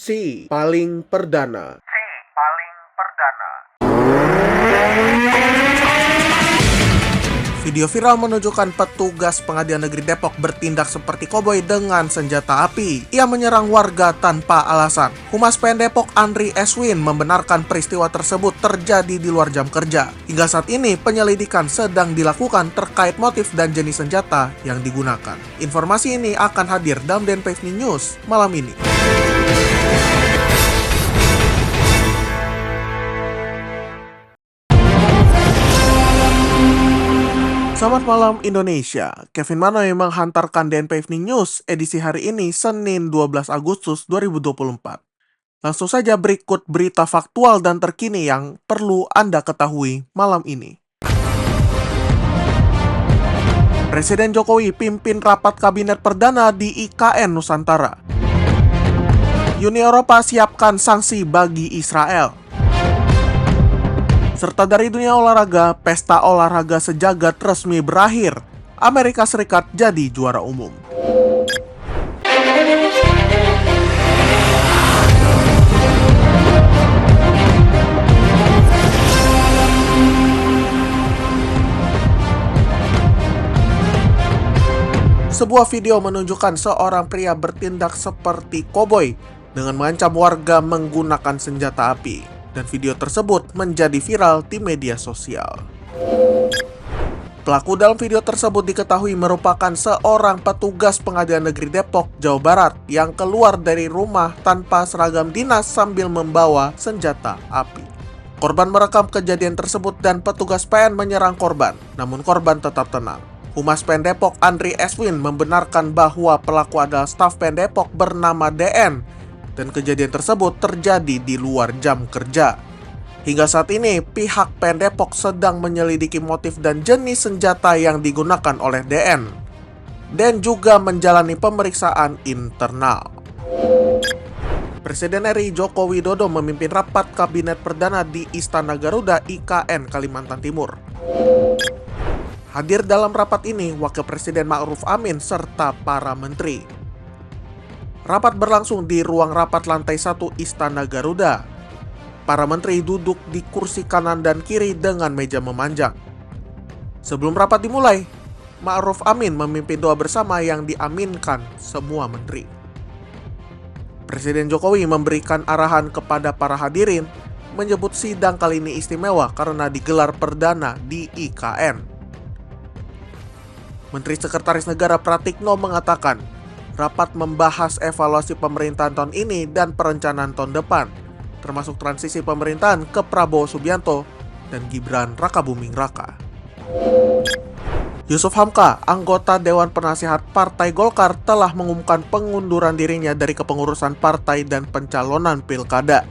Si paling perdana. Video viral menunjukkan petugas pengadilan negeri Depok bertindak seperti koboi dengan senjata api. Ia menyerang warga tanpa alasan. Humas PN Depok Andri Eswin membenarkan peristiwa tersebut terjadi di luar jam kerja. Hingga saat ini penyelidikan sedang dilakukan terkait motif dan jenis senjata yang digunakan. Informasi ini akan hadir dalam DNP News malam ini. Selamat malam Indonesia, Kevin Manoy menghantarkan DNP Evening News edisi hari ini Senin 12 Agustus 2024. Langsung saja berikut berita faktual dan terkini yang perlu Anda ketahui malam ini. Presiden Jokowi pimpin rapat kabinet perdana di IKN Nusantara. Uni Eropa siapkan sanksi bagi Israel. Serta dari dunia olahraga, pesta olahraga sejagat resmi berakhir. Amerika Serikat jadi juara umum. Sebuah video menunjukkan seorang pria bertindak seperti koboi dengan mengancam warga menggunakan senjata api. Dan video tersebut menjadi viral di media sosial. Pelaku dalam video tersebut diketahui merupakan seorang petugas pengadilan negeri Depok, Jawa Barat yang keluar dari rumah tanpa seragam dinas sambil membawa senjata api. Korban merekam kejadian tersebut dan petugas PN menyerang korban, namun korban tetap tenang. Humas PN Depok Andri Eswin membenarkan bahwa pelaku adalah staf PN Depok bernama DN. Dan kejadian tersebut terjadi di luar jam kerja. Hingga saat ini, pihak PN Depok sedang menyelidiki motif dan jenis senjata yang digunakan oleh DN. Dan juga menjalani pemeriksaan internal. Presiden RI Joko Widodo memimpin rapat kabinet perdana di Istana Garuda IKN Kalimantan Timur. Hadir dalam rapat ini Wakil Presiden Ma'ruf Amin serta para menteri. Rapat berlangsung di ruang rapat lantai 1 Istana Garuda. Para menteri duduk di kursi kanan dan kiri dengan meja memanjang. Sebelum rapat dimulai, Ma'ruf Amin memimpin doa bersama yang diaminkan semua menteri. Presiden Jokowi memberikan arahan kepada para hadirin, menyebut sidang kali ini istimewa karena digelar perdana di IKN. Menteri Sekretaris Negara Pratikno mengatakan, rapat membahas evaluasi pemerintahan tahun ini dan perencanaan tahun depan, termasuk transisi pemerintahan ke Prabowo Subianto dan Gibran Rakabuming Raka. Yusuf Hamka, anggota Dewan Penasihat Partai Golkar, telah mengumumkan pengunduran dirinya dari kepengurusan partai dan pencalonan pilkada.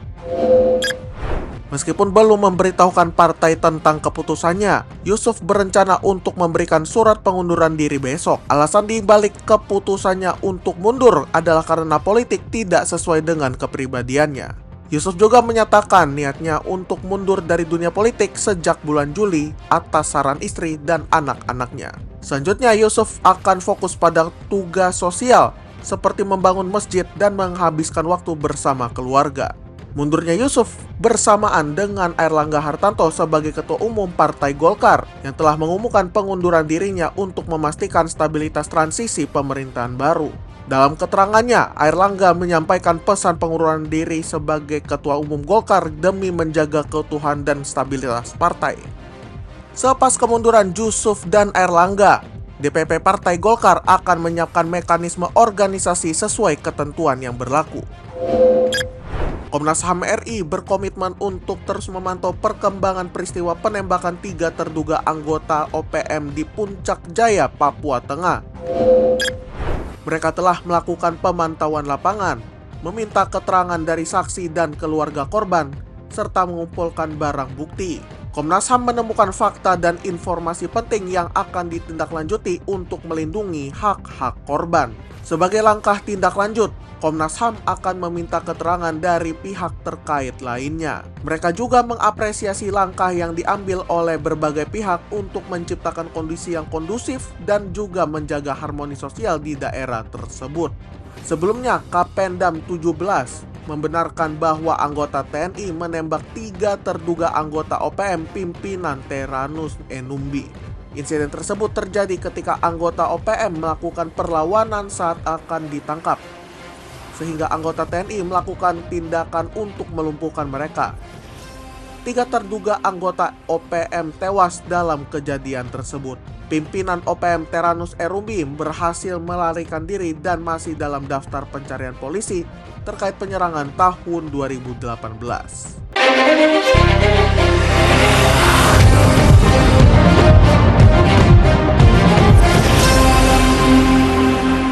Meskipun belum memberitahukan partai tentang keputusannya, Yusuf berencana untuk memberikan surat pengunduran diri besok. Alasan di balik keputusannya untuk mundur adalah karena politik tidak sesuai dengan kepribadiannya. Yusuf juga menyatakan niatnya untuk mundur dari dunia politik sejak bulan Juli atas saran istri dan anak-anaknya. Selanjutnya, Yusuf akan fokus pada tugas sosial seperti membangun masjid dan menghabiskan waktu bersama keluarga. Mundurnya Yusuf bersamaan dengan Airlangga Hartarto sebagai Ketua Umum Partai Golkar yang telah mengumumkan pengunduran dirinya untuk memastikan stabilitas transisi pemerintahan baru. Dalam keterangannya, Airlangga menyampaikan pesan pengunduran diri sebagai Ketua Umum Golkar demi menjaga keutuhan dan stabilitas partai. Selepas kemunduran Yusuf dan Airlangga, DPP Partai Golkar akan menyiapkan mekanisme organisasi sesuai ketentuan yang berlaku. Komnas HAM RI berkomitmen untuk terus memantau perkembangan peristiwa penembakan 3 terduga anggota OPM di Puncak Jaya, Papua Tengah. Mereka telah melakukan pemantauan lapangan, meminta keterangan dari saksi dan keluarga korban, serta mengumpulkan barang bukti. Komnas HAM menemukan fakta dan informasi penting yang akan ditindaklanjuti untuk melindungi hak-hak korban. Sebagai langkah tindak lanjut, Komnas HAM akan meminta keterangan dari pihak terkait lainnya. Mereka juga mengapresiasi langkah yang diambil oleh berbagai pihak untuk menciptakan kondisi yang kondusif dan juga menjaga harmoni sosial di daerah tersebut. Sebelumnya, Kapendam 17 membenarkan bahwa anggota TNI menembak 3 terduga anggota OPM pimpinan Tyrannus Enumbi. Insiden tersebut terjadi ketika anggota OPM melakukan perlawanan saat akan ditangkap, sehingga anggota TNI melakukan tindakan untuk melumpuhkan mereka. 3 terduga anggota OPM tewas dalam kejadian tersebut. Pimpinan OPM Tyrannus Enumbi berhasil melarikan diri dan masih dalam daftar pencarian polisi terkait penyerangan tahun 2018.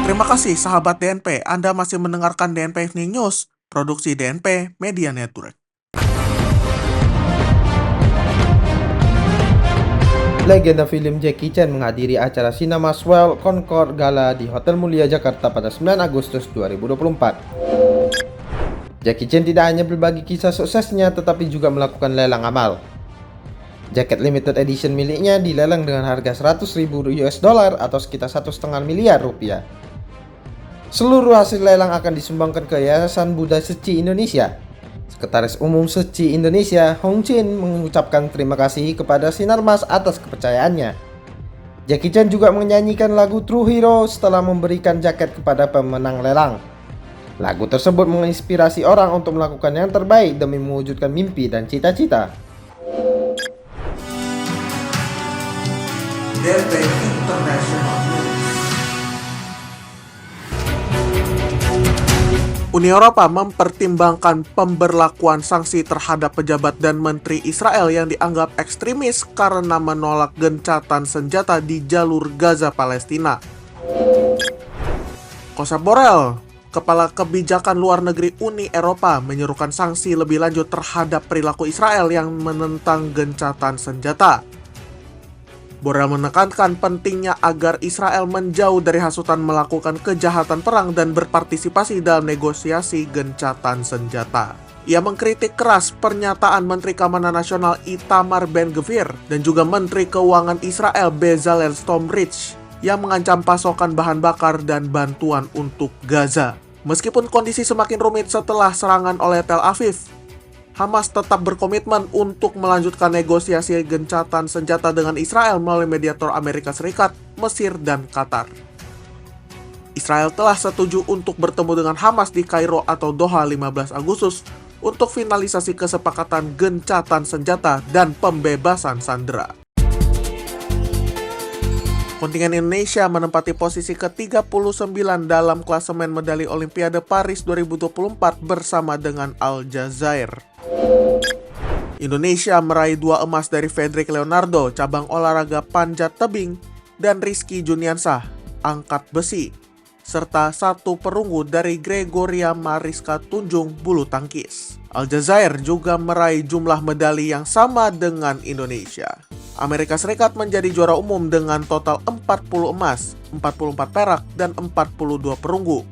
Terima kasih sahabat DNP, Anda masih mendengarkan DNP Evening News, produksi DNP Media Network. Legenda film Jackie Chan menghadiri acara Cinema Swell Concord Gala di Hotel Mulia Jakarta pada 9 Agustus 2024. Jackie Chan tidak hanya berbagi kisah suksesnya, tetapi juga melakukan lelang amal. Jaket limited edition miliknya dilelang dengan harga $100.000 atau sekitar 1,5 miliar rupiah. Seluruh hasil lelang akan disumbangkan ke Yayasan Buddha Seci Indonesia. Sekretaris Umum Seci Indonesia, Hong Chin, mengucapkan terima kasih kepada Sinarmas atas kepercayaannya. Jackie Chan juga menyanyikan lagu True Hero setelah memberikan jaket kepada pemenang lelang. Lagu tersebut menginspirasi orang untuk melakukan yang terbaik demi mewujudkan mimpi dan cita-cita. DNP International. Uni Eropa mempertimbangkan pemberlakuan sanksi terhadap pejabat dan menteri Israel yang dianggap ekstremis karena menolak gencatan senjata di jalur Gaza Palestina. Josep Borrell, Kepala Kebijakan Luar Negeri Uni Eropa, menyerukan sanksi lebih lanjut terhadap perilaku Israel yang menentang gencatan senjata. Borrell menekankan pentingnya agar Israel menjauh dari hasutan melakukan kejahatan perang dan berpartisipasi dalam negosiasi gencatan senjata. Ia mengkritik keras pernyataan Menteri Keamanan Nasional Itamar Ben-Gvir dan juga Menteri Keuangan Israel Bezalel Smotrich yang mengancam pasokan bahan bakar dan bantuan untuk Gaza. Meskipun kondisi semakin rumit setelah serangan oleh Tel Aviv, Hamas tetap berkomitmen untuk melanjutkan negosiasi gencatan senjata dengan Israel melalui mediator Amerika Serikat, Mesir, dan Qatar. Israel telah setuju untuk bertemu dengan Hamas di Kairo atau Doha 15 Agustus untuk finalisasi kesepakatan gencatan senjata dan pembebasan sandera. Kontingen Indonesia menempati posisi ke-39 dalam klasemen medali Olimpiade Paris 2024 bersama dengan Aljazair. Indonesia meraih 2 emas dari Fedrik Leonardo cabang olahraga panjat tebing dan Rizky Juniansah angkat besi, serta 1 perunggu dari Gregoria Mariska Tunjung bulu tangkis. Aljazair juga meraih jumlah medali yang sama dengan Indonesia. Amerika Serikat menjadi juara umum dengan total 40 emas, 44 perak, dan 42 perunggu,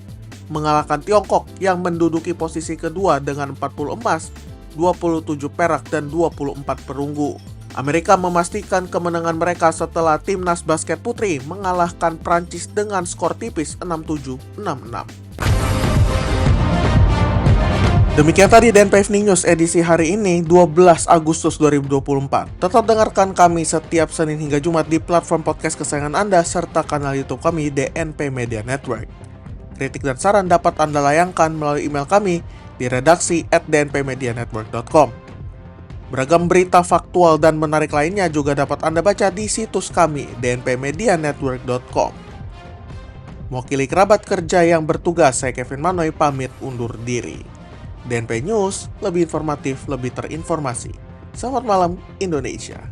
mengalahkan Tiongkok yang menduduki posisi kedua dengan 40 emas, 27 perak, dan 24 perunggu. Amerika memastikan kemenangan mereka setelah timnas basket putri mengalahkan Prancis dengan skor tipis 6-7, 6-6. Demikian tadi DNP Evening News edisi hari ini 12 Agustus 2024. Tetap dengarkan kami setiap Senin hingga Jumat di platform podcast kesayangan Anda serta kanal YouTube kami DNP Media Network. Kritik dan saran dapat Anda layangkan melalui email kami di redaksi@dnpmedianetwork.com. Beragam berita faktual dan menarik lainnya juga dapat Anda baca di situs kami dnpmedianetwork.com. Mewakili kerabat kerja yang bertugas, saya Kevin Manoy pamit undur diri. DNP News, lebih informatif, lebih terinformasi. Selamat malam Indonesia.